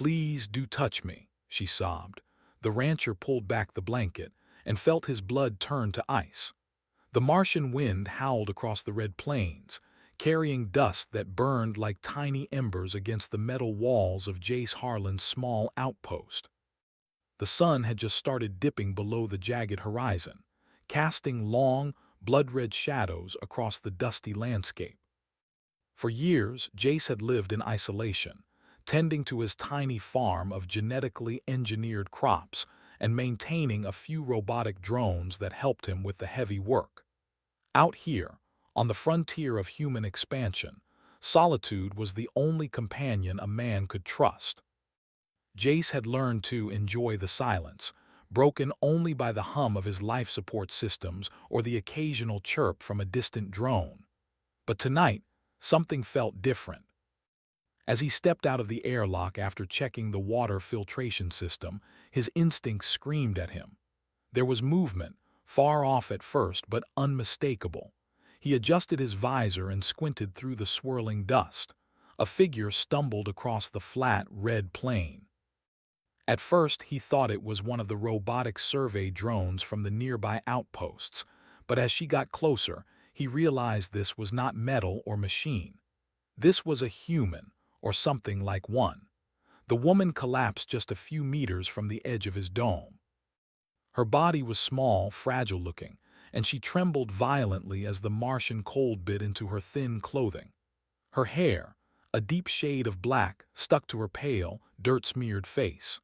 "Please do touch me," she sobbed. The rancher pulled back the blanket and felt his blood turn to ice. The Martian wind howled across the red plains, carrying dust that burned like tiny embers against the metal walls of Jace Harlan's small outpost. The sun had just started dipping below the jagged horizon, casting long, blood-red shadows across the dusty landscape. For years, Jace had lived in isolation, tending to his tiny farm of genetically engineered crops and maintaining a few robotic drones that helped him with the heavy work. Out here, on the frontier of human expansion, solitude was the only companion a man could trust. Jace had learned to enjoy the silence, broken only by the hum of his life support systems or the occasional chirp from a distant drone. But tonight, something felt different. As he stepped out of the airlock after checking the water filtration system, his instincts screamed at him. There was movement, far off at first but unmistakable. He adjusted his visor and squinted through the swirling dust. A figure stumbled across the flat, red plain. At first, he thought it was one of the robotic survey drones from the nearby outposts, but as she got closer, he realized this was not metal or machine. This was a human, or something like one. The woman collapsed just a few meters from the edge of his dome. Her body was small, fragile-looking, and she trembled violently as the Martian cold bit into her thin clothing. Her hair, a deep shade of black, stuck to her pale, dirt-smeared face.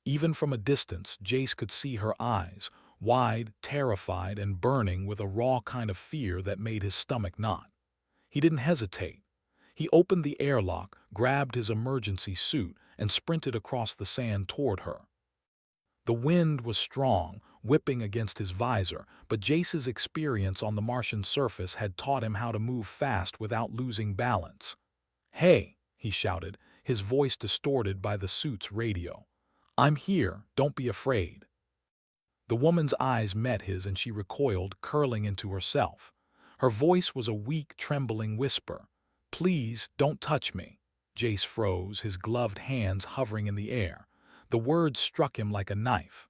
Even from a distance, Jace could see her eyes, wide, terrified, and burning with a raw kind of fear that made his stomach knot. He didn't hesitate. He opened the airlock, grabbed his emergency suit, and sprinted across the sand toward her. The wind was strong, whipping against his visor, but Jace's experience on the Martian surface had taught him how to move fast without losing balance. "Hey," he shouted, his voice distorted by the suit's radio. "I'm here, don't be afraid." The woman's eyes met his and she recoiled, curling into herself. Her voice was a weak, trembling whisper. "Please, don't touch me." Jace froze, his gloved hands hovering in the air. The words struck him like a knife.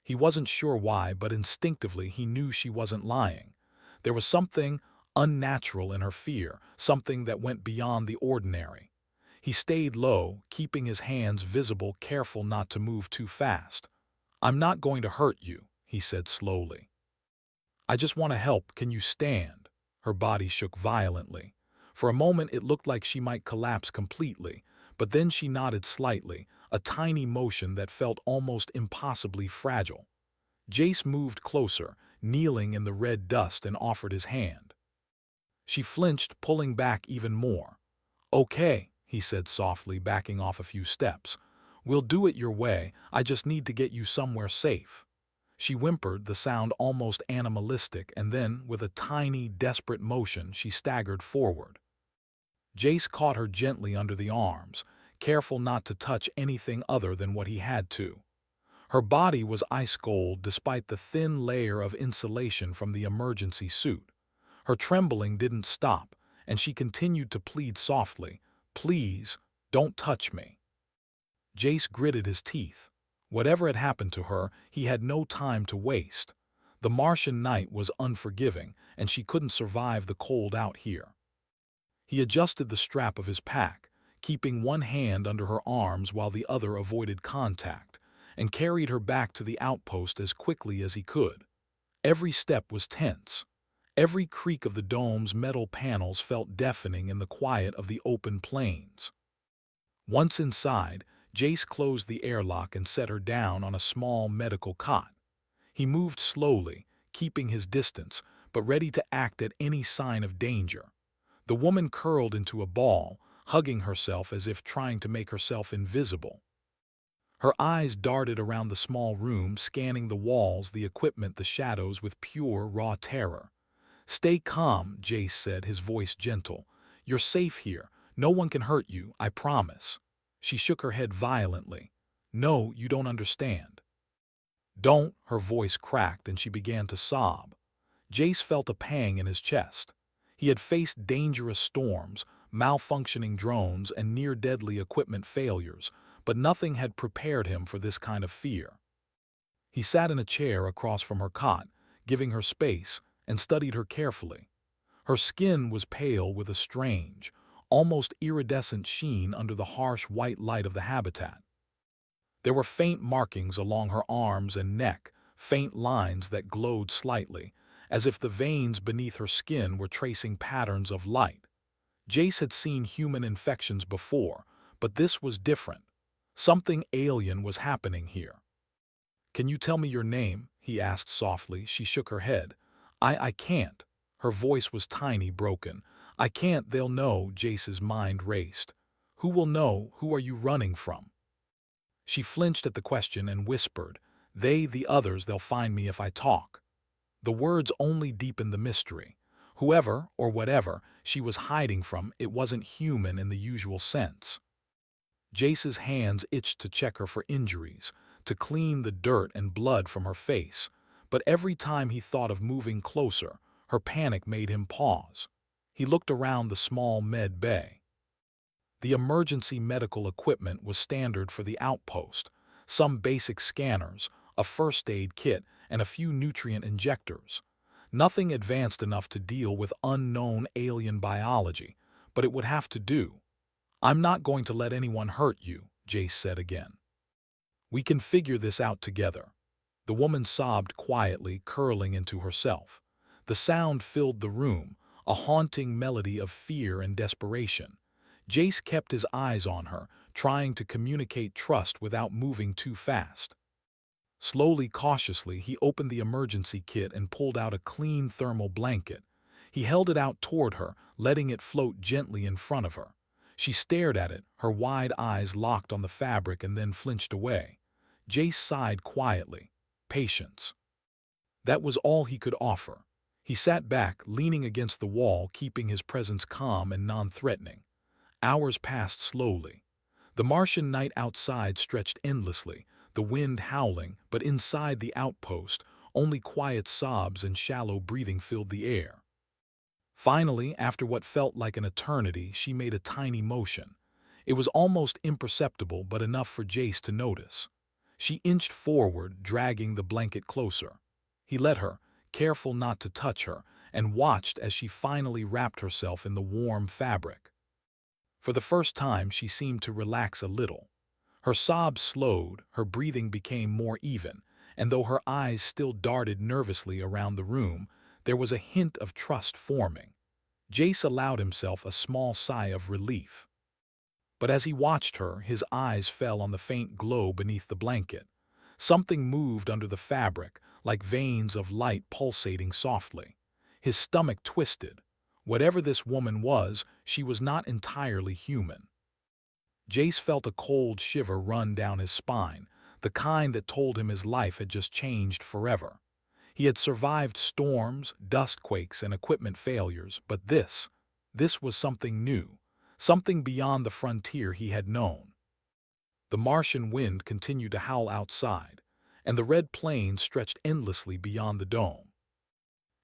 He wasn't sure why, but instinctively he knew she wasn't lying. There was something unnatural in her fear, something that went beyond the ordinary. He stayed low, keeping his hands visible, careful not to move too fast. "I'm not going to hurt you," he said slowly. "I just want to help. Can you stand?" Her body shook violently. For a moment it looked like she might collapse completely, but then she nodded slightly, a tiny motion that felt almost impossibly fragile. Jace moved closer, kneeling in the red dust, and offered his hand. She flinched, pulling back even more. "Okay," he said softly, backing off a few steps. "We'll do it your way. I just need to get you somewhere safe." She whimpered, the sound almost animalistic, and then, with a tiny, desperate motion, she staggered forward. Jace caught her gently under the arms, careful not to touch anything other than what he had to. Her body was ice-cold despite the thin layer of insulation from the emergency suit. Her trembling didn't stop, and she continued to plead softly, "Please, don't touch me." Jace gritted his teeth. Whatever had happened to her, he had no time to waste. The Martian night was unforgiving, and she couldn't survive the cold out here. He adjusted the strap of his pack, keeping one hand under her arms while the other avoided contact, and carried her back to the outpost as quickly as he could. Every step was tense. Every creak of the dome's metal panels felt deafening in the quiet of the open plains. Once inside, Jace closed the airlock and set her down on a small medical cot. He moved slowly, keeping his distance, but ready to act at any sign of danger. The woman curled into a ball, hugging herself as if trying to make herself invisible. Her eyes darted around the small room, scanning the walls, the equipment, the shadows with pure, raw terror. "Stay calm," Jace said, his voice gentle. "You're safe here. No one can hurt you, I promise." She shook her head violently. "No, you don't understand." "Don't," her voice cracked and she began to sob. Jace felt a pang in his chest. He had faced dangerous storms, malfunctioning drones, and near-deadly equipment failures, but nothing had prepared him for this kind of fear. He sat in a chair across from her cot, giving her space, and studied her carefully. Her skin was pale with a strange, almost iridescent sheen under the harsh white light of the habitat. There were faint markings along her arms and neck, faint lines that glowed slightly, as if the veins beneath her skin were tracing patterns of light. Jace had seen human infections before, but this was different. Something alien was happening here. "Can you tell me your name?" he asked softly. She shook her head. I can't." Her voice was tiny, broken. "I can't, they'll know." Jace's mind raced. "Who will know? Who are you running from?" She flinched at the question and whispered, "They, the others, they'll find me if I talk." The words only deepened the mystery. Whoever, or whatever, she was hiding from, it wasn't human in the usual sense. Jace's hands itched to check her for injuries, to clean the dirt and blood from her face, but every time he thought of moving closer, her panic made him pause. He looked around the small med bay. The emergency medical equipment was standard for the outpost, some basic scanners, a first aid kit, and a few nutrient injectors. Nothing advanced enough to deal with unknown alien biology, but it would have to do. "I'm not going to let anyone hurt you," Jace said again. "We can figure this out together." The woman sobbed quietly, curling into herself. The sound filled the room, a haunting melody of fear and desperation. Jace kept his eyes on her, trying to communicate trust without moving too fast. Slowly, cautiously, he opened the emergency kit and pulled out a clean thermal blanket. He held it out toward her, letting it float gently in front of her. She stared at it, her wide eyes locked on the fabric, and then flinched away. Jace sighed quietly. Patience. That was all he could offer. He sat back, leaning against the wall, keeping his presence calm and non-threatening. Hours passed slowly. The Martian night outside stretched endlessly, the wind howling, but inside the outpost, only quiet sobs and shallow breathing filled the air. Finally, after what felt like an eternity, she made a tiny motion. It was almost imperceptible, but enough for Jace to notice. She inched forward, dragging the blanket closer. He let her, careful not to touch her, and watched as she finally wrapped herself in the warm fabric. For the first time, she seemed to relax a little. Her sobs slowed, her breathing became more even, and though her eyes still darted nervously around the room, there was a hint of trust forming. Jace allowed himself a small sigh of relief. But as he watched her, his eyes fell on the faint glow beneath the blanket. Something moved under the fabric, like veins of light pulsating softly. His stomach twisted. Whatever this woman was, she was not entirely human. Jace felt a cold shiver run down his spine, the kind that told him his life had just changed forever. He had survived storms, dust quakes, and equipment failures, but this was something new, something beyond the frontier he had known. The Martian wind continued to howl outside, and the red plains stretched endlessly beyond the dome.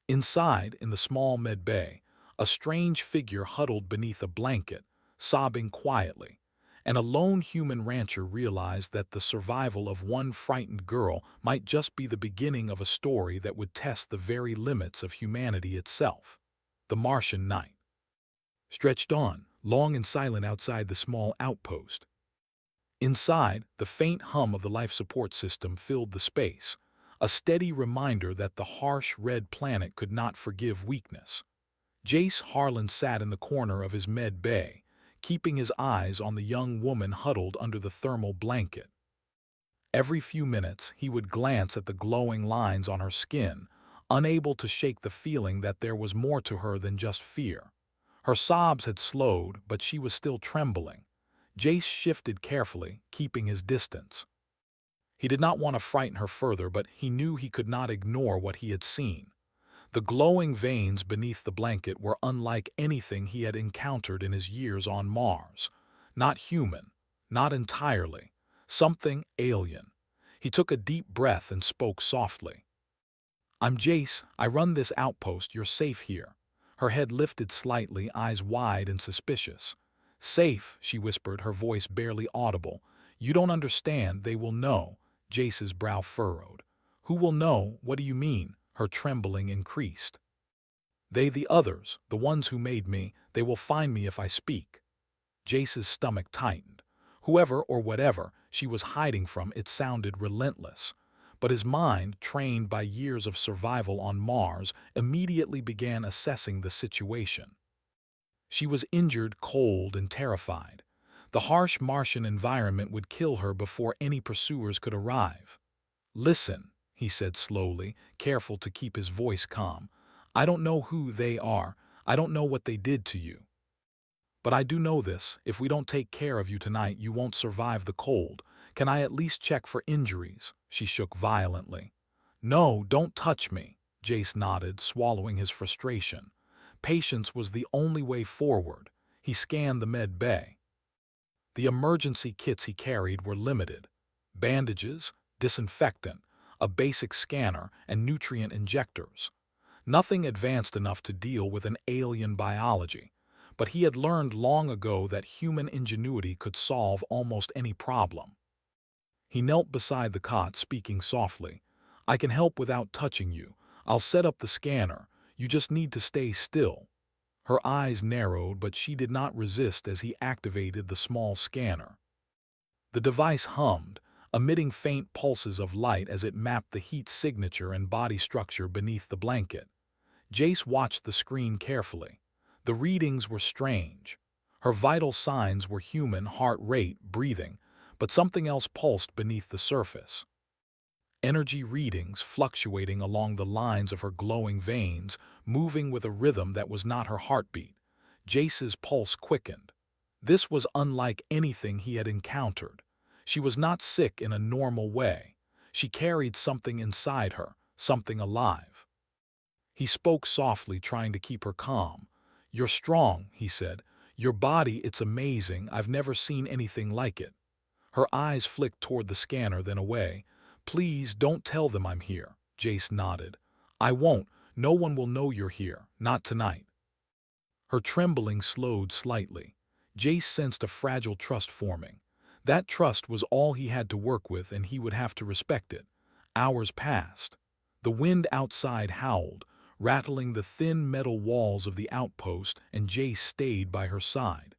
Inside, in the small med bay, a strange figure huddled beneath a blanket, sobbing quietly, and a lone human rancher realized that the survival of one frightened girl might just be the beginning of a story that would test the very limits of humanity itself. The Martian night stretched on, long and silent outside the small outpost. Inside, the faint hum of the life support system filled the space, a steady reminder that the harsh red planet could not forgive weakness. Jace Harlan sat in the corner of his med bay, keeping his eyes on the young woman huddled under the thermal blanket. Every few minutes, he would glance at the glowing lines on her skin, unable to shake the feeling that there was more to her than just fear. Her sobs had slowed, but she was still trembling. Jace shifted carefully, keeping his distance. He did not want to frighten her further, but he knew he could not ignore what he had seen. The glowing veins beneath the blanket were unlike anything he had encountered in his years on Mars. Not human, not entirely, something alien. He took a deep breath and spoke softly. "I'm Jace. I run this outpost. You're safe here." Her head lifted slightly, eyes wide and suspicious. "Safe," she whispered, her voice barely audible. "You don't understand, they will know." Jace's brow furrowed. "Who will know? What do you mean?" Her trembling increased. "They, the others, the ones who made me, they will find me if I speak." Jace's stomach tightened. Whoever or whatever she was hiding from, it sounded relentless. But his mind, trained by years of survival on Mars, immediately began assessing the situation. She was injured, cold, and terrified. The harsh Martian environment would kill her before any pursuers could arrive. "Listen," he said slowly, careful to keep his voice calm. "I don't know who they are. I don't know what they did to you. But I do know this: if we don't take care of you tonight, you won't survive the cold. Can I at least check for injuries?" She shook violently. "No, don't touch me." Jace nodded, swallowing his frustration. Patience was the only way forward. He scanned the med bay. The emergency kits he carried were limited: bandages, disinfectant, a basic scanner, and nutrient injectors. Nothing advanced enough to deal with an alien biology, but he had learned long ago that human ingenuity could solve almost any problem. He knelt beside the cot, speaking softly. "I can help without touching you. I'll set up the scanner. You just need to stay still." Her eyes narrowed, but she did not resist as he activated the small scanner. The device hummed, emitting faint pulses of light as it mapped the heat signature and body structure beneath the blanket. Jace watched the screen carefully. The readings were strange. Her vital signs were human: heart rate, breathing, but something else pulsed beneath the surface. Energy readings fluctuating along the lines of her glowing veins, moving with a rhythm that was not her heartbeat. Jace's pulse quickened. This was unlike anything he had encountered. She was not sick in a normal way. She carried something inside her, something alive. He spoke softly, trying to keep her calm. "You're strong," he said. "Your body, it's amazing. I've never seen anything like it." Her eyes flicked toward the scanner, then away. "Please don't tell them I'm here." Jace nodded. "I won't. No one will know you're here. Not tonight." Her trembling slowed slightly. Jace sensed a fragile trust forming. That trust was all he had to work with, and he would have to respect it. Hours passed. The wind outside howled, rattling the thin metal walls of the outpost, and Jace stayed by her side.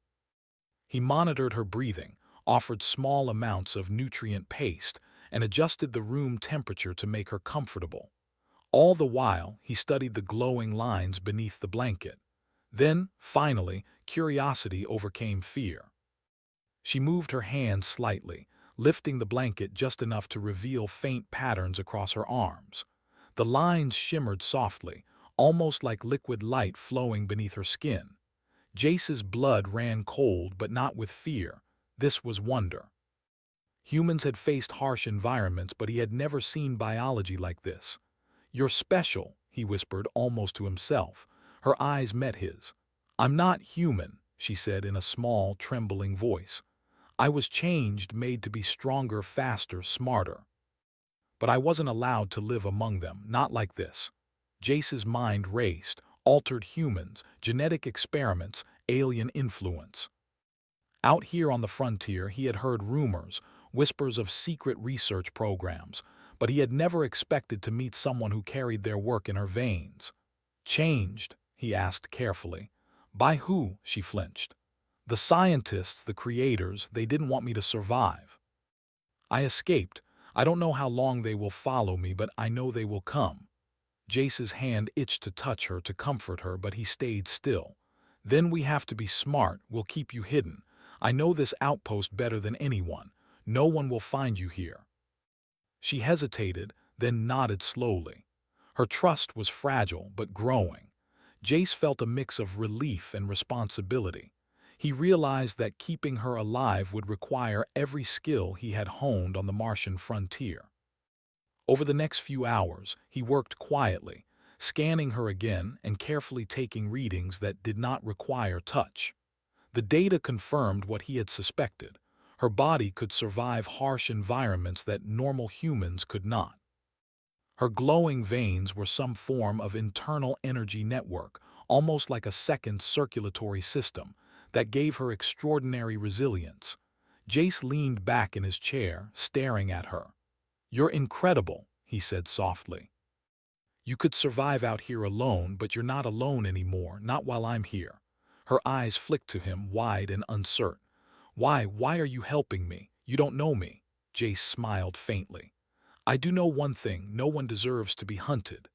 He monitored her breathing, offered small amounts of nutrient paste, and adjusted the room temperature to make her comfortable. All the while, he studied the glowing lines beneath the blanket. Then, finally, curiosity overcame fear. She moved her hand slightly, lifting the blanket just enough to reveal faint patterns across her arms. The lines shimmered softly, almost like liquid light flowing beneath her skin. Jace's blood ran cold, but not with fear. This was wonder. Humans had faced harsh environments, but he had never seen biology like this. "You're special," he whispered, almost to himself. Her eyes met his. "I'm not human," she said in a small, trembling voice. "I was changed, made to be stronger, faster, smarter. But I wasn't allowed to live among them, not like this." Jace's mind raced. Altered humans, genetic experiments, alien influence. Out here on the frontier, he had heard rumors, whispers of secret research programs, but he had never expected to meet someone who carried their work in her veins. "Changed?" he asked carefully. "By who?" She flinched. "The scientists, the creators, they didn't want me to survive. I escaped. I don't know how long they will follow me, but I know they will come." Jace's hand itched to touch her, to comfort her, but he stayed still. "Then we have to be smart. We'll keep you hidden. I know this outpost better than anyone. No one will find you here." She hesitated, then nodded slowly. Her trust was fragile, but growing. Jace felt a mix of relief and responsibility. He realized that keeping her alive would require every skill he had honed on the Martian frontier. Over the next few hours, he worked quietly, scanning her again and carefully taking readings that did not require touch. The data confirmed what he had suspected. Her body could survive harsh environments that normal humans could not. Her glowing veins were some form of internal energy network, almost like a second circulatory system, that gave her extraordinary resilience. Jace leaned back in his chair, staring at her. "You're incredible," he said softly. "You could survive out here alone, but you're not alone anymore, not while I'm here." Her eyes flicked to him, wide and uncertain. Why are you helping me? You don't know me." Jace smiled faintly. "I do know one thing: no one deserves to be hunted.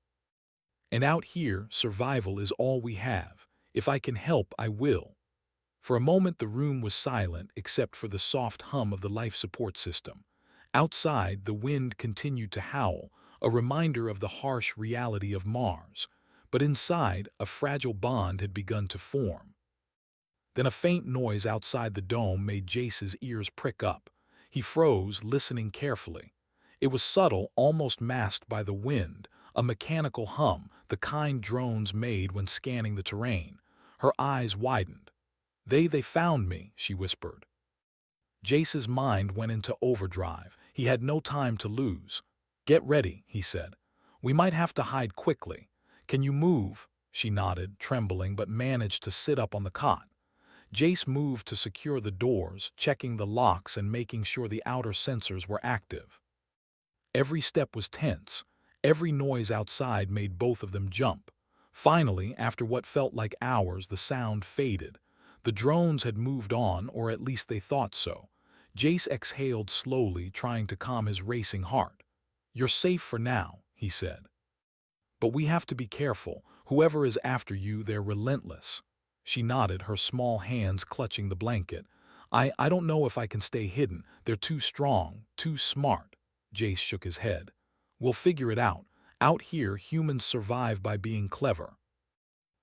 And out here, survival is all we have. If I can help, I will." For a moment the room was silent except for the soft hum of the life support system. Outside, the wind continued to howl, a reminder of the harsh reality of Mars. But inside, a fragile bond had begun to form. Then a faint noise outside the dome made Jace's ears prick up. He froze, listening carefully. It was subtle, almost masked by the wind, a mechanical hum, the kind drones made when scanning the terrain. Her eyes widened. They found me," she whispered. Jace's mind went into overdrive. He had no time to lose. "Get ready," he said. "We might have to hide quickly. Can you move?" She nodded, trembling, but managed to sit up on the cot. Jace moved to secure the doors, checking the locks and making sure the outer sensors were active. Every step was tense. Every noise outside made both of them jump. Finally, after what felt like hours, the sound faded. The drones had moved on, or at least they thought so. Jace exhaled slowly, trying to calm his racing heart. "You're safe for now," he said. "But we have to be careful. Whoever is after you, they're relentless." She nodded, her small hands clutching the blanket. I don't know if I can stay hidden. They're too strong, too smart." Jace shook his head. "We'll figure it out. Out here, humans survive by being clever.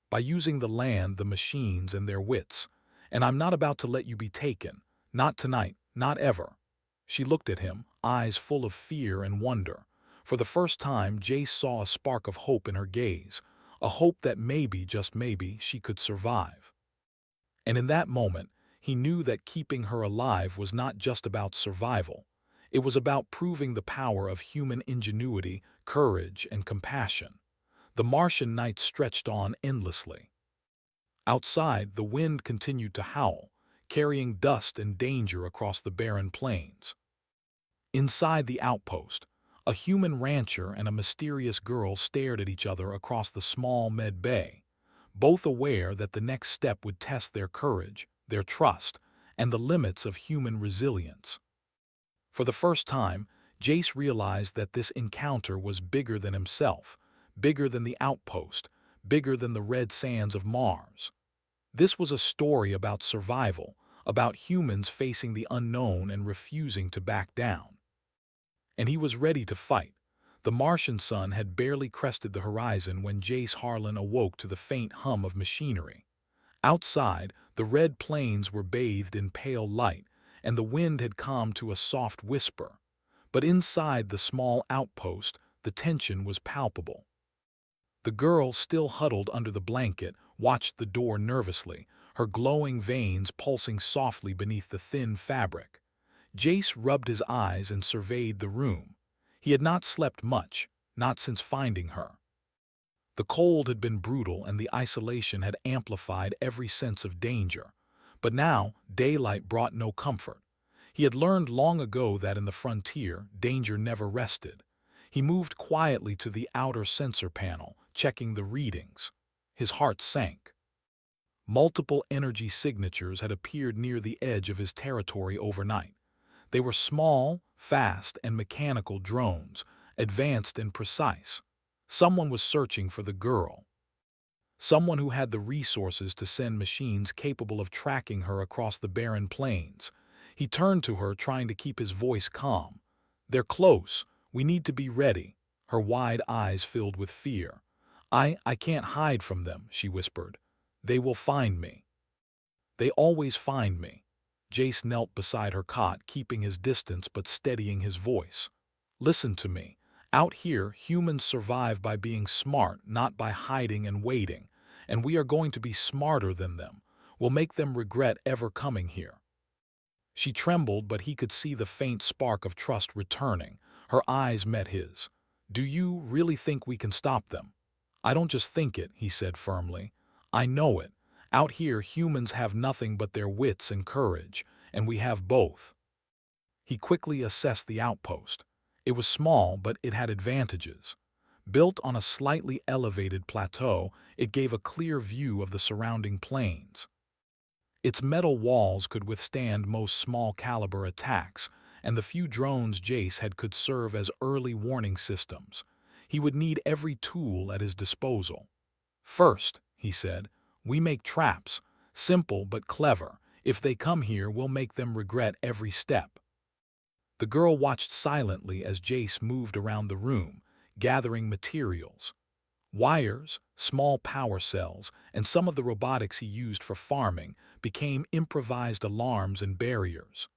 By using the land, the machines, and their wits. And I'm not about to let you be taken. Not tonight, not ever." She looked at him, eyes full of fear and wonder. For the first time, Jace saw a spark of hope in her gaze, a hope that maybe, just maybe, she could survive. And in that moment, he knew that keeping her alive was not just about survival. It was about proving the power of human ingenuity, courage, and compassion. The Martian night stretched on endlessly. Outside, the wind continued to howl, carrying dust and danger across the barren plains. Inside the outpost, a human rancher and a mysterious girl stared at each other across the small med bay, both aware that the next step would test their courage, their trust, and the limits of human resilience. For the first time, Jace realized that this encounter was bigger than himself, bigger than the outpost, bigger than the red sands of Mars. This was a story about survival, about humans facing the unknown and refusing to back down. And he was ready to fight. The Martian sun had barely crested the horizon when Jace Harlan awoke to the faint hum of machinery. Outside, the red plains were bathed in pale light, and the wind had calmed to a soft whisper. But inside the small outpost, the tension was palpable. The girl, still huddled under the blanket, watched the door nervously, her glowing veins pulsing softly beneath the thin fabric. Jace rubbed his eyes and surveyed the room. He had not slept much, not since finding her. The cold had been brutal and the isolation had amplified every sense of danger. But now, daylight brought no comfort. He had learned long ago that in the frontier, danger never rested. He moved quietly to the outer sensor panel, checking the readings. His heart sank. Multiple energy signatures had appeared near the edge of his territory overnight. They were small, fast, and mechanical drones, advanced and precise. Someone was searching for the girl. Someone who had the resources to send machines capable of tracking her across the barren plains. He turned to her, trying to keep his voice calm. "They're close. We need to be ready." Her wide eyes filled with fear. I can't hide from them," she whispered. "They will find me. They always find me." Jace knelt beside her cot, keeping his distance but steadying his voice. "Listen to me. Out here, humans survive by being smart, not by hiding and waiting. And we are going to be smarter than them. We'll make them regret ever coming here." She trembled, but he could see the faint spark of trust returning. Her eyes met his. "Do you really think we can stop them?" "I don't just think it," he said firmly. I know it. Out here, humans have nothing but their wits and courage, and we have both. He quickly assessed the outpost. It was small, but it had advantages. Built on a slightly elevated plateau, it gave a clear view of the surrounding plains. Its metal walls could withstand most small-caliber attacks, and the few drones Jace had could serve as early warning systems. He would need every tool at his disposal. First, he said, we make traps, simple but clever. If they come here, we'll make them regret every step. The girl watched silently as Jace moved around the room, gathering materials. Wires, small power cells, and some of the robotics he used for farming became improvised alarms and barriers.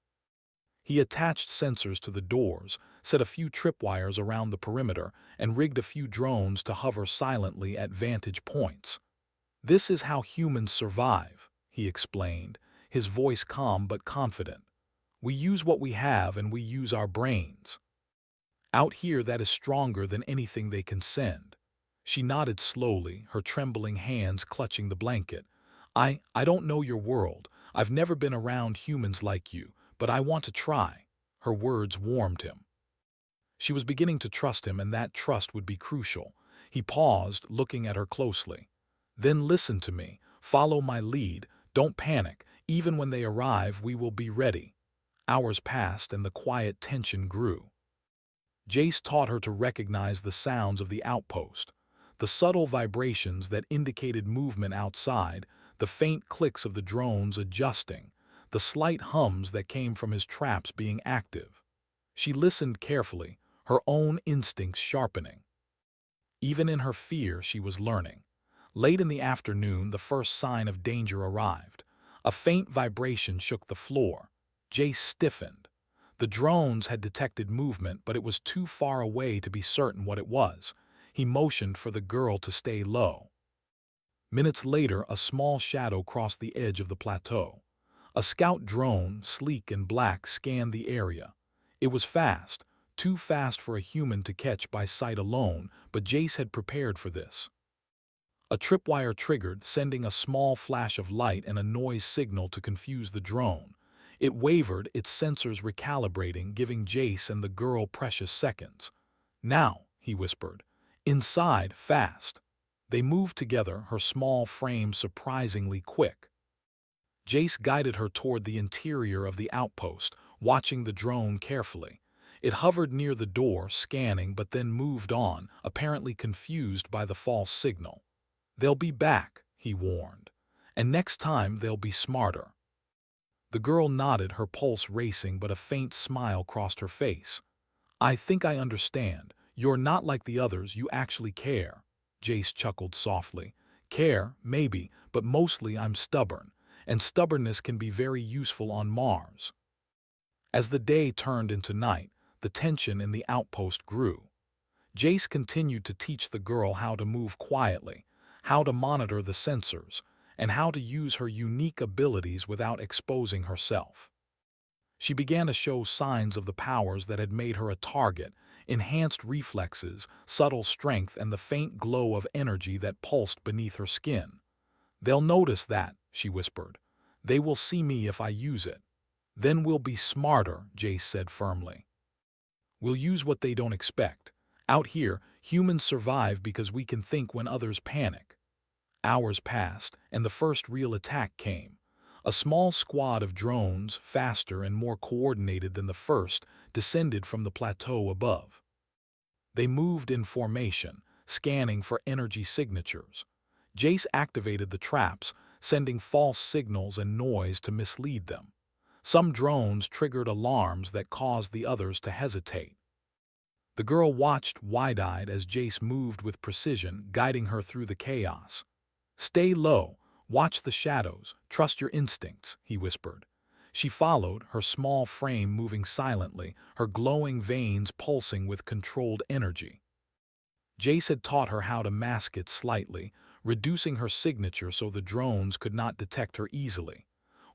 He attached sensors to the doors, set a few tripwires around the perimeter, and rigged a few drones to hover silently at vantage points. This is how humans survive, he explained, his voice calm but confident. We use what we have and we use our brains. Out here, that is stronger than anything they can send. She nodded slowly, her trembling hands clutching the blanket. I don't know your world. I've never been around humans like you, but I want to try. Her words warmed him. She was beginning to trust him, and that trust would be crucial. He paused, looking at her closely. Then listen to me. Follow my lead. Don't panic. Even when they arrive, we will be ready. Hours passed, and the quiet tension grew. Jace taught her to recognize the sounds of the outpost, the subtle vibrations that indicated movement outside, the faint clicks of the drones adjusting, the slight hums that came from his traps being active. She listened carefully, her own instincts sharpening. Even in her fear, she was learning. Late in the afternoon, the first sign of danger arrived. A faint vibration shook the floor. Jace stiffened. The drones had detected movement, but it was too far away to be certain what it was. He motioned for the girl to stay low. Minutes later, a small shadow crossed the edge of the plateau. A scout drone, sleek and black, scanned the area. It was fast, too fast for a human to catch by sight alone, but Jace had prepared for this. A tripwire triggered, sending a small flash of light and a noise signal to confuse the drone. It wavered, its sensors recalibrating, giving Jace and the girl precious seconds. Now, he whispered. Inside, fast. They moved together, her small frame surprisingly quick. Jace guided her toward the interior of the outpost, watching the drone carefully. It hovered near the door, scanning, but then moved on, apparently confused by the false signal. They'll be back, he warned. And next time they'll be smarter. The girl nodded, her pulse racing, but a faint smile crossed her face. I think I understand. You're not like the others, you actually care. Jace chuckled softly. Care, maybe, but mostly I'm stubborn, and stubbornness can be very useful on Mars. As the day turned into night, the tension in the outpost grew. Jace continued to teach the girl how to move quietly, how to monitor the sensors, and how to use her unique abilities without exposing herself. She began to show signs of the powers that had made her a target: enhanced reflexes, subtle strength, and the faint glow of energy that pulsed beneath her skin. They'll notice that, she whispered. They will see me if I use it. Then we'll be smarter, Jace said firmly. We'll use what they don't expect. Out here, humans survive because we can think when others panic. Hours passed, and the first real attack came. A small squad of drones, faster and more coordinated than the first, descended from the plateau above. They moved in formation, scanning for energy signatures. Jace activated the traps, sending false signals and noise to mislead them. Some drones triggered alarms that caused the others to hesitate. The girl watched wide-eyed as Jace moved with precision, guiding her through the chaos. Stay low, watch the shadows, trust your instincts, he whispered. She followed, her small frame moving silently, her glowing veins pulsing with controlled energy. Jace had taught her how to mask it slightly, reducing her signature so the drones could not detect her easily.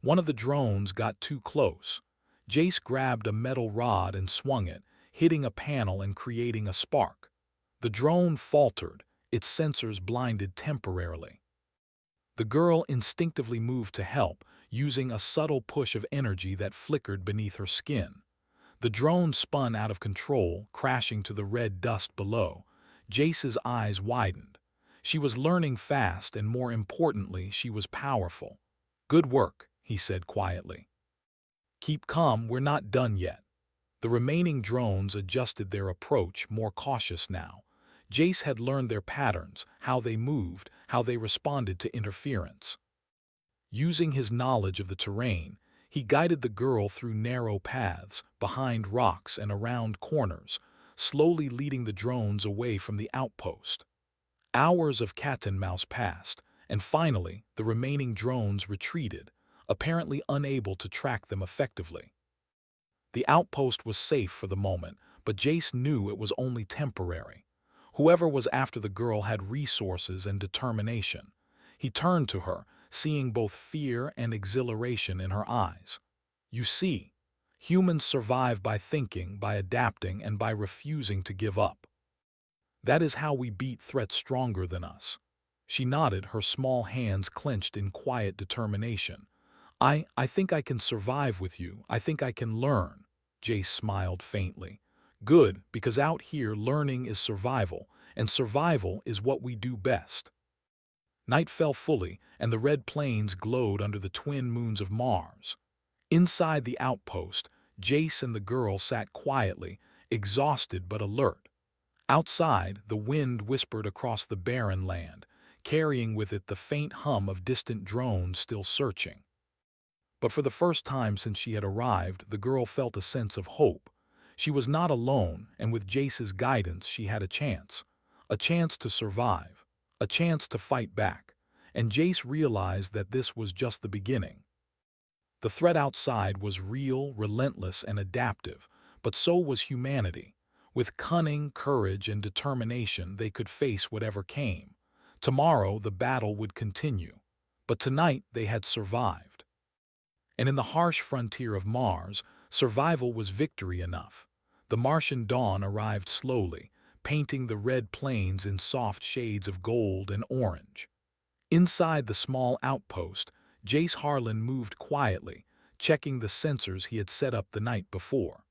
One of the drones got too close. Jace grabbed a metal rod and swung it, hitting a panel and creating a spark. The drone faltered, its sensors blinded temporarily. The girl instinctively moved to help, using a subtle push of energy that flickered beneath her skin. The drone spun out of control, crashing to the red dust below. Jace's eyes widened. She was learning fast, and more importantly, she was powerful. "Good work," he said quietly. "Keep calm, we're not done yet." The remaining drones adjusted their approach, more cautious now. Jace had learned their patterns, how they moved, how they responded to interference. Using his knowledge of the terrain, he guided the girl through narrow paths, behind rocks and around corners, slowly leading the drones away from the outpost. Hours of cat-and-mouse passed, and finally the remaining drones retreated, apparently unable to track them effectively. The outpost was safe for the moment, but Jace knew it was only temporary. Whoever was after the girl had resources and determination. He turned to her, seeing both fear and exhilaration in her eyes. "You see, humans survive by thinking, by adapting, and by refusing to give up. That is how we beat threats stronger than us." She nodded, her small hands clenched in quiet determination. I think I can survive with you. I think I can learn." Jace smiled faintly. "Good, because out here learning is survival, and survival is what we do best." Night fell fully, and the red plains glowed under the twin moons of Mars. Inside the outpost, Jace and the girl sat quietly, exhausted but alert. Outside, the wind whispered across the barren land, carrying with it the faint hum of distant drones still searching. But for the first time since she had arrived, the girl felt a sense of hope. She was not alone, and with Jace's guidance she had a chance. A chance to survive. A chance to fight back. And Jace realized that this was just the beginning. The threat outside was real, relentless, and adaptive, but so was humanity. With cunning, courage, and determination, they could face whatever came. Tomorrow, the battle would continue. But tonight, they had survived. And in the harsh frontier of Mars, survival was victory enough. The Martian dawn arrived slowly, painting the red plains in soft shades of gold and orange. Inside the small outpost, Jace Harlan moved quietly, checking the sensors he had set up the night before.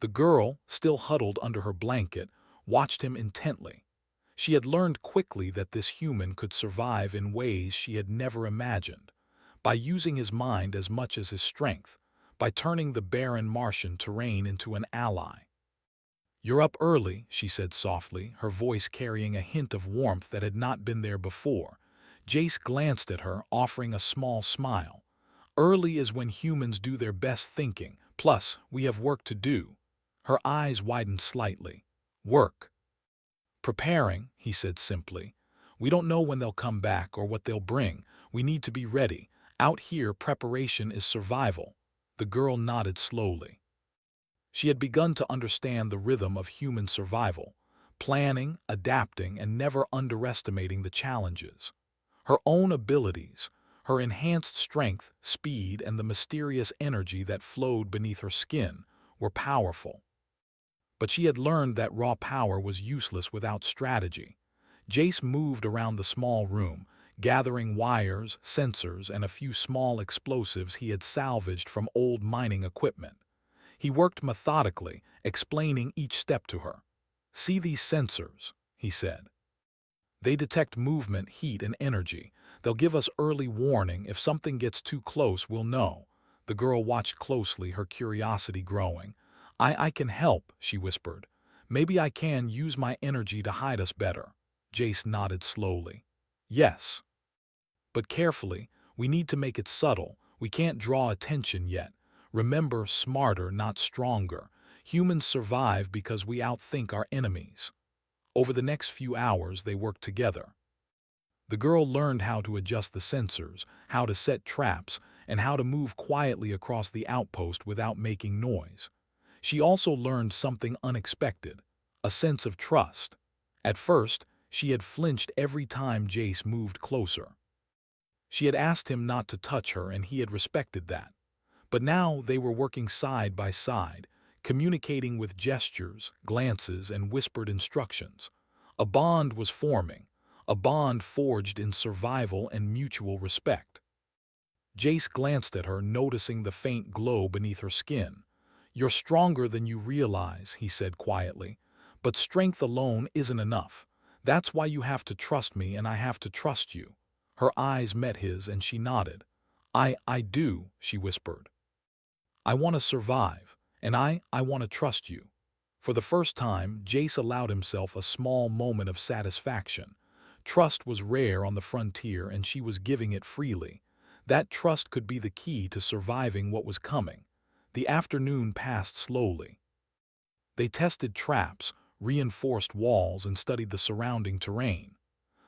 The girl, still huddled under her blanket, watched him intently. She had learned quickly that this human could survive in ways she had never imagined, by using his mind as much as his strength, by turning the barren Martian terrain into an ally. "You're up early," she said softly, her voice carrying a hint of warmth that had not been there before. Jace glanced at her, offering a small smile. "Early is when humans do their best thinking, plus we have work to do." Her eyes widened slightly. "Work." "Preparing," he said simply. "We don't know when they'll come back or what they'll bring. We need to be ready. Out here, preparation is survival." The girl nodded slowly. She had begun to understand the rhythm of human survival, planning, adapting, and never underestimating the challenges. Her own abilities, her enhanced strength, speed, and the mysterious energy that flowed beneath her skin were powerful. But she had learned that raw power was useless without strategy. Jace moved around the small room, gathering wires, sensors, and a few small explosives he had salvaged from old mining equipment. He worked methodically, explaining each step to her. "See these sensors," he said. "They detect movement, heat, and energy. They'll give us early warning. If something gets too close, we'll know." The girl watched closely, her curiosity growing. I can help," she whispered. "Maybe I can use my energy to hide us better." Jace nodded slowly. "Yes. But carefully, we need to make it subtle. We can't draw attention yet. Remember, smarter, not stronger. Humans survive because we outthink our enemies." Over the next few hours, they worked together. The girl learned how to adjust the sensors, how to set traps, and how to move quietly across the outpost without making noise. She also learned something unexpected, a sense of trust. At first, she had flinched every time Jace moved closer. She had asked him not to touch her, and he had respected that. But now they were working side by side, communicating with gestures, glances, and whispered instructions. A bond was forming, a bond forged in survival and mutual respect. Jace glanced at her, noticing the faint glow beneath her skin. "You're stronger than you realize," he said quietly. "But strength alone isn't enough. That's why you have to trust me and I have to trust you." Her eyes met his and she nodded. I do," she whispered. "I want to survive, and I want to trust you." For the first time, Jace allowed himself a small moment of satisfaction. Trust was rare on the frontier and she was giving it freely. That trust could be the key to surviving what was coming. The afternoon passed slowly. They tested traps, reinforced walls, and studied the surrounding terrain.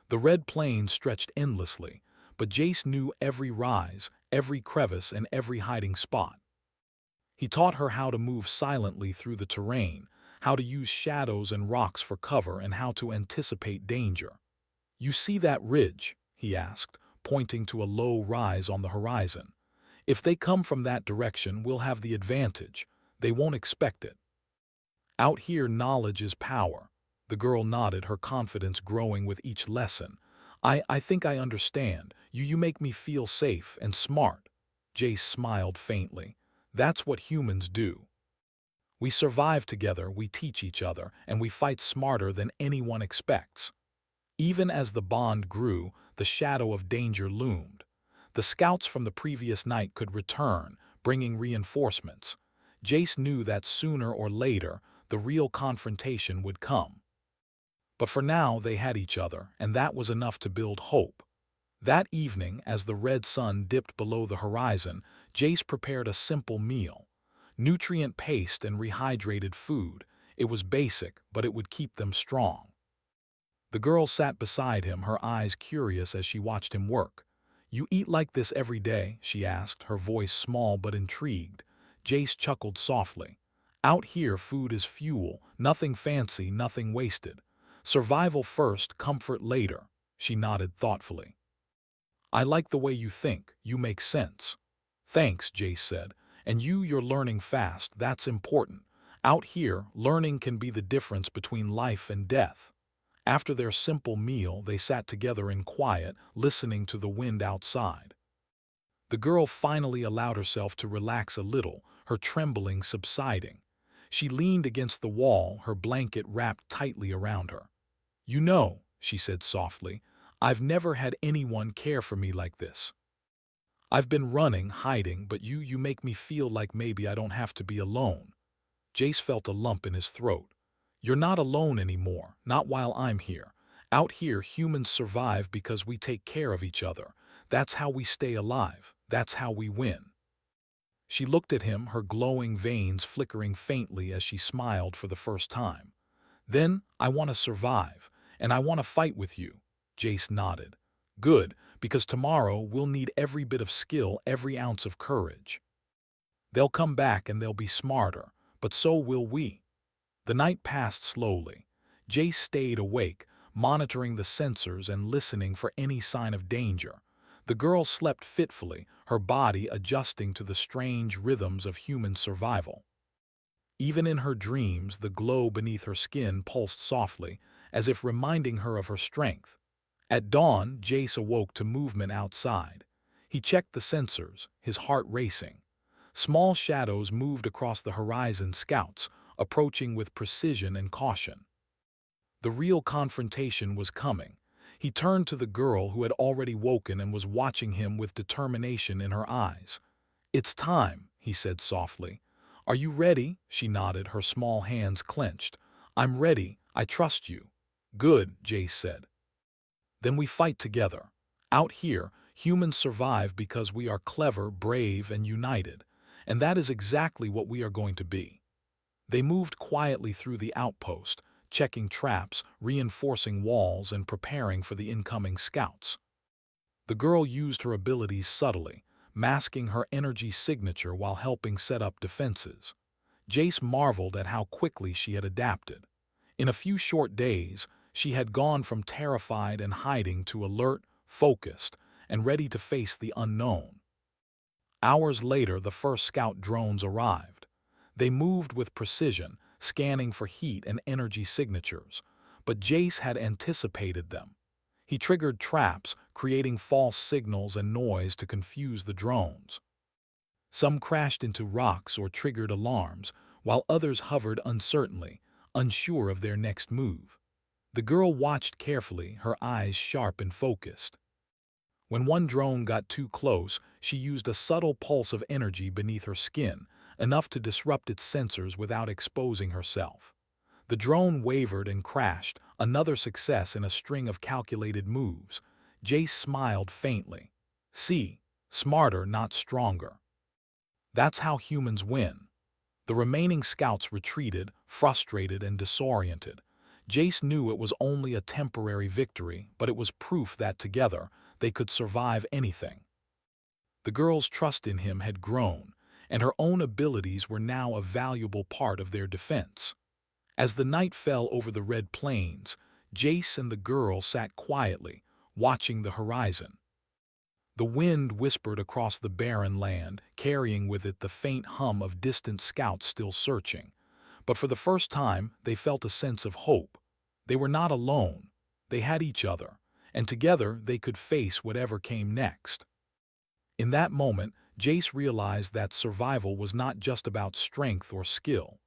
The red plains stretched endlessly, but Jace knew every rise, every crevice, and every hiding spot. He taught her how to move silently through the terrain, how to use shadows and rocks for cover, and how to anticipate danger. "You see that ridge?" he asked, pointing to a low rise on the horizon. "If they come from that direction, we'll have the advantage. They won't expect it." "Out here, knowledge is power." The girl nodded, her confidence growing with each lesson. I think I understand. You make me feel safe and smart." Jace smiled faintly. "That's what humans do. We survive together, we teach each other, and we fight smarter than anyone expects." Even as the bond grew, the shadow of danger loomed. The scouts from the previous night could return, bringing reinforcements. Jace knew that sooner or later, the real confrontation would come. But for now, they had each other, and that was enough to build hope. That evening, as the red sun dipped below the horizon, Jace prepared a simple meal. Nutrient-paced and rehydrated food. It was basic, but it would keep them strong. The girl sat beside him, her eyes curious as she watched him work. "You eat like this every day?" she asked, her voice small but intrigued. Jace chuckled softly. "Out here, food is fuel, nothing fancy, nothing wasted. Survival first, comfort later." She nodded thoughtfully. "I like the way you think, you make sense." "Thanks," Jace said. "And you're learning fast, that's important. Out here, learning can be the difference between life and death." After their simple meal, they sat together in quiet, listening to the wind outside. The girl finally allowed herself to relax a little, her trembling subsiding. She leaned against the wall, her blanket wrapped tightly around her. "You know," she said softly, "I've never had anyone care for me like this. I've been running, hiding, but you make me feel like maybe I don't have to be alone." Jace felt a lump in his throat. "You're not alone anymore, not while I'm here. Out here, humans survive because we take care of each other. That's how we stay alive. That's how we win." She looked at him, her glowing veins flickering faintly as she smiled for the first time. "Then, I want to survive, and I want to fight with you." Jace nodded. "Good, because tomorrow we'll need every bit of skill, every ounce of courage. They'll come back and they'll be smarter, but so will we." The night passed slowly. Jace stayed awake, monitoring the sensors and listening for any sign of danger. The girl slept fitfully, her body adjusting to the strange rhythms of human survival. Even in her dreams, the glow beneath her skin pulsed softly, as if reminding her of her strength. At dawn, Jace awoke to movement outside. He checked the sensors, his heart racing. Small shadows moved across the horizon, scouts, approaching with precision and caution. The real confrontation was coming. He turned to the girl who had already woken and was watching him with determination in her eyes. "It's time," he said softly. "Are you ready?" She nodded, her small hands clenched. "I'm ready. I trust you." "Good," Jace said. "Then we fight together. Out here, humans survive because we are clever, brave, and united. And that is exactly what we are going to be." They moved quietly through the outpost, checking traps, reinforcing walls, and preparing for the incoming scouts. The girl used her abilities subtly, masking her energy signature while helping set up defenses. Jace marveled at how quickly she had adapted. In a few short days, she had gone from terrified and hiding to alert, focused, and ready to face the unknown. Hours later, the first scout drones arrived. They moved with precision, scanning for heat and energy signatures, but Jace had anticipated them. He triggered traps, creating false signals and noise to confuse the drones. Some crashed into rocks or triggered alarms, while others hovered uncertainly, unsure of their next move. The girl watched carefully, her eyes sharp and focused. When one drone got too close, she used a subtle pulse of energy beneath her skin, enough to disrupt its sensors without exposing herself. The drone wavered and crashed, another success in a string of calculated moves. Jace smiled faintly. See, smarter, not stronger. That's how humans win. The remaining scouts retreated, frustrated and disoriented. Jace knew it was only a temporary victory, but it was proof that together, they could survive anything. The girl's trust in him had grown, and her own abilities were now a valuable part of their defense. As the night fell over the Red Plains, Jace and the girl sat quietly, watching the horizon. The wind whispered across the barren land, carrying with it the faint hum of distant scouts still searching. But for the first time, they felt a sense of hope. They were not alone. They had each other, and together they could face whatever came next. In that moment, Jace realized that survival was not just about strength or skill.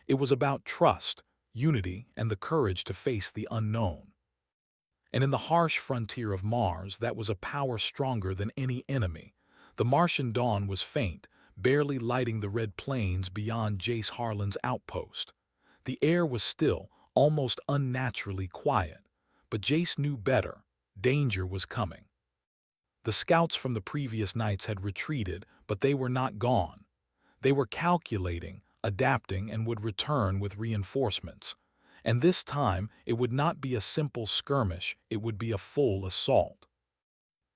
It was about trust, unity, and the courage to face the unknown. And in the harsh frontier of Mars, that was a power stronger than any enemy. The Martian dawn was faint, barely lighting the red plains beyond Jace Harlan's outpost. The air was still, almost unnaturally quiet. But Jace knew better. Danger was coming. The scouts from the previous nights had retreated, but they were not gone. They were calculating, adapting, and would return with reinforcements. And this time, it would not be a simple skirmish, it would be a full assault.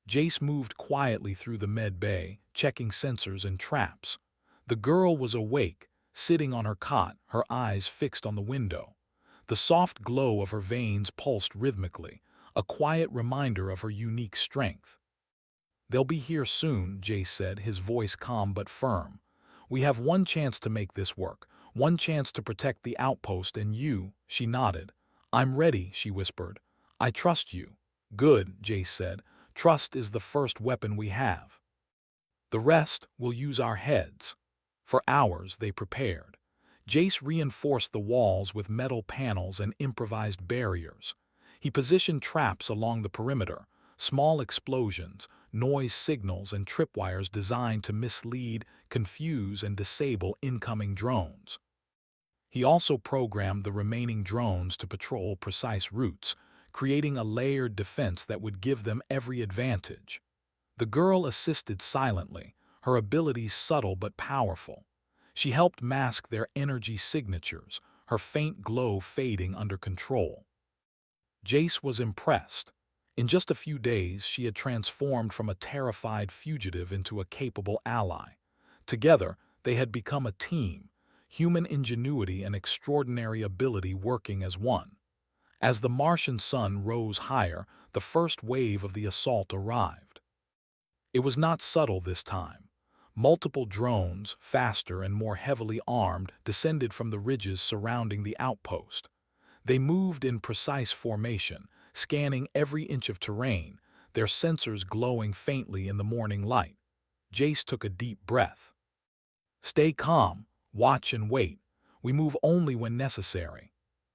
Jace moved quietly through the med bay, checking sensors and traps. The girl was awake, sitting on her cot, her eyes fixed on the window. The soft glow of her veins pulsed rhythmically, a quiet reminder of her unique strength. "They'll be here soon," Jace said, his voice calm but firm. "We have one chance to make this work, one chance to protect the outpost and you." She nodded. "I'm ready," she whispered. "I trust you." "Good," Jace said. "Trust is the first weapon we have. The rest, we'll use our heads." For hours they prepared. Jace reinforced the walls with metal panels and improvised barriers. He positioned traps along the perimeter, small explosions, noise signals and tripwires designed to mislead, confuse, and disable incoming drones. He also programmed the remaining drones to patrol precise routes, creating a layered defense that would give them every advantage. The girl assisted silently, her abilities subtle but powerful. She helped mask their energy signatures, her faint glow fading under control. Jace was impressed. In just a few days, she had transformed from a terrified fugitive into a capable ally. Together, they had become a team, human ingenuity and extraordinary ability working as one. As the Martian sun rose higher, the first wave of the assault arrived. It was not subtle this time. Multiple drones, faster and more heavily armed, descended from the ridges surrounding the outpost. They moved in precise formation, scanning every inch of terrain, their sensors glowing faintly in the morning light. Jace took a deep breath. "Stay calm, watch and wait. We move only when necessary."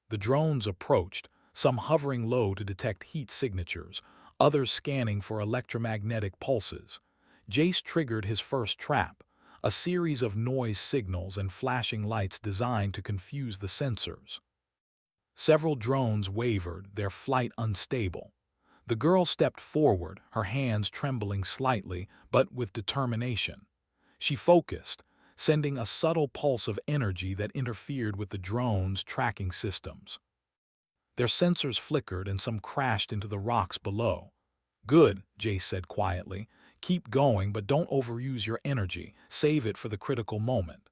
The drones approached, some hovering low to detect heat signatures, others scanning for electromagnetic pulses. Jace triggered his first trap, a series of noise signals and flashing lights designed to confuse the sensors. Several drones wavered, their flight unstable. The girl stepped forward, her hands trembling slightly, but with determination. She focused, sending a subtle pulse of energy that interfered with the drones' tracking systems. Their sensors flickered and some crashed into the rocks below. "Good," Jace said quietly. "Keep going, but don't overuse your energy. Save it for the critical moment."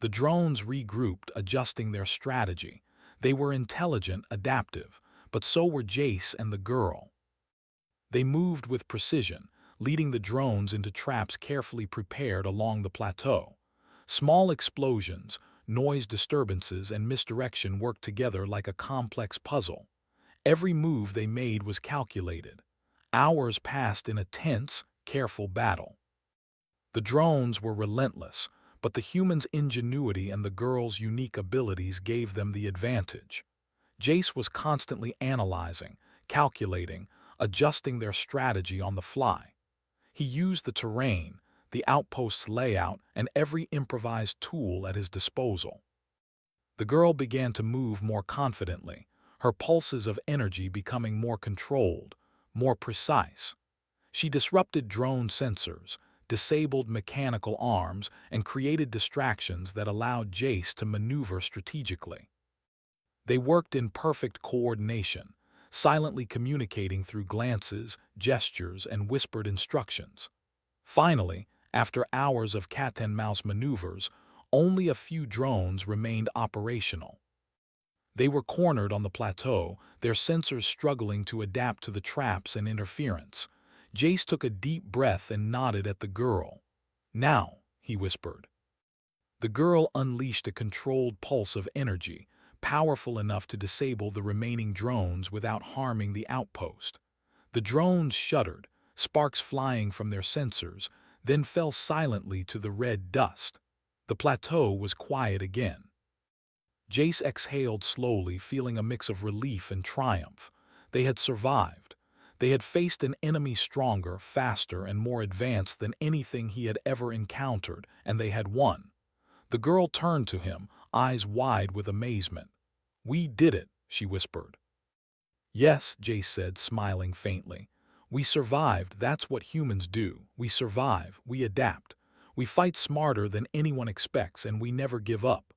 The drones regrouped, adjusting their strategy. They were intelligent, adaptive, but so were Jace and the girl. They moved with precision, leading the drones into traps carefully prepared along the plateau. Small explosions, noise disturbances, and misdirection worked together like a complex puzzle. Every move they made was calculated. Hours passed in a tense, careful battle. The drones were relentless, but the humans' ingenuity and the girls' unique abilities gave them the advantage. Jace was constantly analyzing, calculating, adjusting their strategy on the fly. He used the terrain, the outpost's layout, and every improvised tool at his disposal. The girl began to move more confidently, her pulses of energy becoming more controlled, more precise. She disrupted drone sensors, disabled mechanical arms, and created distractions that allowed Jace to maneuver strategically. They worked in perfect coordination, silently communicating through glances, gestures, and whispered instructions. Finally, after hours of cat-and-mouse maneuvers, only a few drones remained operational. They were cornered on the plateau, their sensors struggling to adapt to the traps and interference. Jace took a deep breath and nodded at the girl. "Now," he whispered. The girl unleashed a controlled pulse of energy, powerful enough to disable the remaining drones without harming the outpost. The drones shuddered, sparks flying from their sensors, then fell silently to the red dust. The plateau was quiet again. Jace exhaled slowly, feeling a mix of relief and triumph. They had survived. They had faced an enemy stronger, faster, and more advanced than anything he had ever encountered, and they had won. The girl turned to him, eyes wide with amazement. "We did it," she whispered. "Yes," Jace said, smiling faintly. "We survived. That's what humans do. We survive, we adapt. We fight smarter than anyone expects, and we never give up."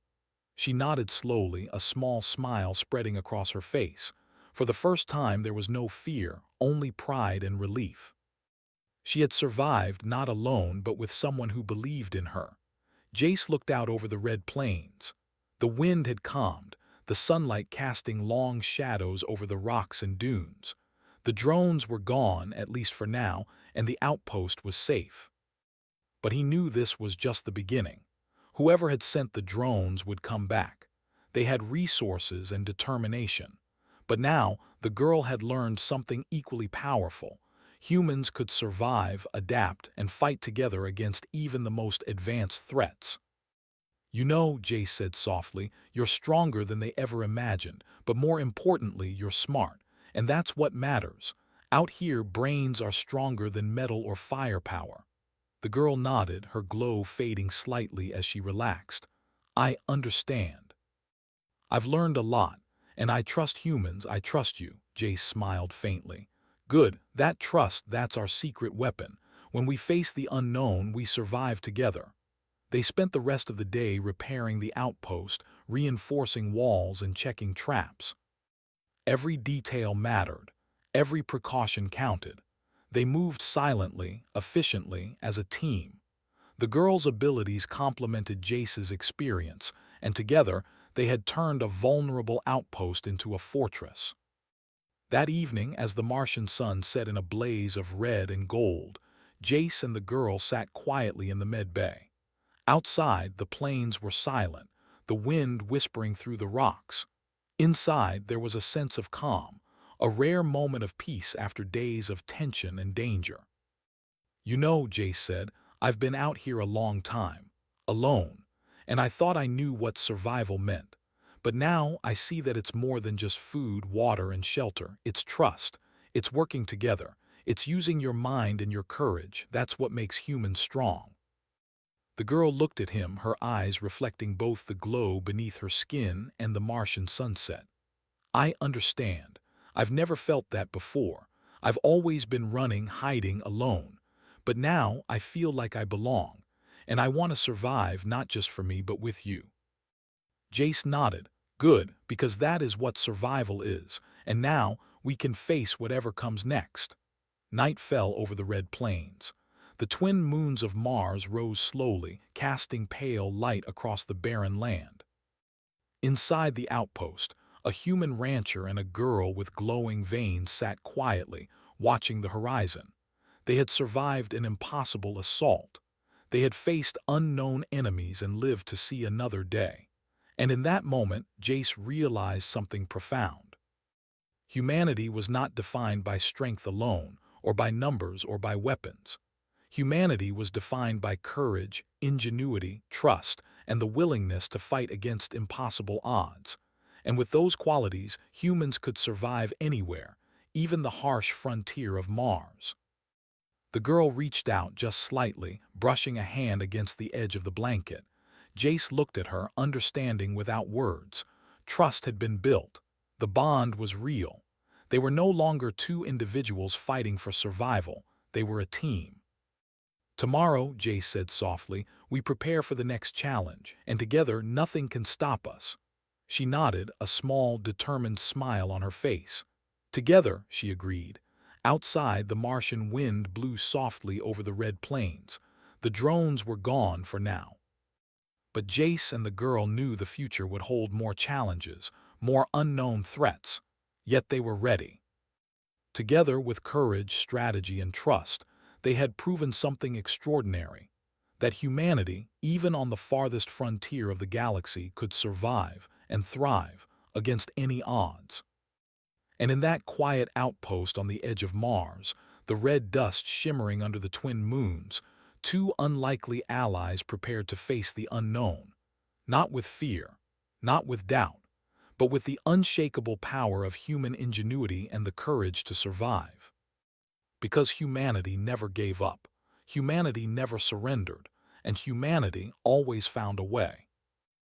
She nodded slowly, a small smile spreading across her face. For the first time there was no fear, only pride and relief. She had survived not alone but with someone who believed in her. Jace looked out over the red plains. The wind had calmed, the sunlight casting long shadows over the rocks and dunes. The drones were gone, at least for now, and the outpost was safe. But he knew this was just the beginning. Whoever had sent the drones would come back. They had resources and determination. But now, the girl had learned something equally powerful. Humans could survive, adapt, and fight together against even the most advanced threats. "You know," Jace said softly, "you're stronger than they ever imagined, but more importantly, you're smart. And that's what matters. Out here, brains are stronger than metal or firepower." The girl nodded, her glow fading slightly as she relaxed. "I understand. I've learned a lot, and I trust humans, I trust you," Jace smiled faintly. "Good, that trust, that's our secret weapon. When we face the unknown, we survive together." They spent the rest of the day repairing the outpost, reinforcing walls and checking traps. Every detail mattered. Every precaution counted. They moved silently, efficiently, as a team. The girls' abilities complemented Jace's experience, and together they had turned a vulnerable outpost into a fortress. That evening, as the Martian sun set in a blaze of red and gold, Jace and the girl sat quietly in the med bay. Outside, the plains were silent, the wind whispering through the rocks. Inside, there was a sense of calm, a rare moment of peace after days of tension and danger. "You know," Jace said, "I've been out here a long time, alone, and I thought I knew what survival meant. But now I see that it's more than just food, water, and shelter. It's trust. It's working together. It's using your mind and your courage. That's what makes humans strong." The girl looked at him, her eyes reflecting both the glow beneath her skin and the Martian sunset. "I understand. I've never felt that before. I've always been running, hiding, alone. But now I feel like I belong, and I want to survive not just for me but with you." Jace nodded. "Good, because that is what survival is, and now we can face whatever comes next." Night fell over the red plains. The twin moons of Mars rose slowly, casting pale light across the barren land. Inside the outpost, a human rancher and a girl with glowing veins sat quietly, watching the horizon. They had survived an impossible assault. They had faced unknown enemies and lived to see another day. And in that moment, Jace realized something profound. Humanity was not defined by strength alone, or by numbers, or by weapons. Humanity was defined by courage, ingenuity, trust, and the willingness to fight against impossible odds. And with those qualities, humans could survive anywhere, even the harsh frontier of Mars. The girl reached out just slightly, brushing a hand against the edge of the blanket. Jace looked at her, understanding without words. Trust had been built. The bond was real. They were no longer two individuals fighting for survival. They were a team. Tomorrow, Jace said softly, we prepare for the next challenge, and together nothing can stop us. She nodded, a small, determined smile on her face. Together, she agreed. Outside, the Martian wind blew softly over the red plains. The drones were gone for now. But Jace and the girl knew the future would hold more challenges, more unknown threats. Yet they were ready. Together, with courage, strategy, and trust, they had proven something extraordinary. That humanity, even on the farthest frontier of the galaxy, could survive and thrive against any odds. And in that quiet outpost on the edge of Mars, the red dust shimmering under the twin moons, two unlikely allies prepared to face the unknown, not with fear, not with doubt, but with the unshakable power of human ingenuity and the courage to survive. Because humanity never gave up, humanity never surrendered, and humanity always found a way.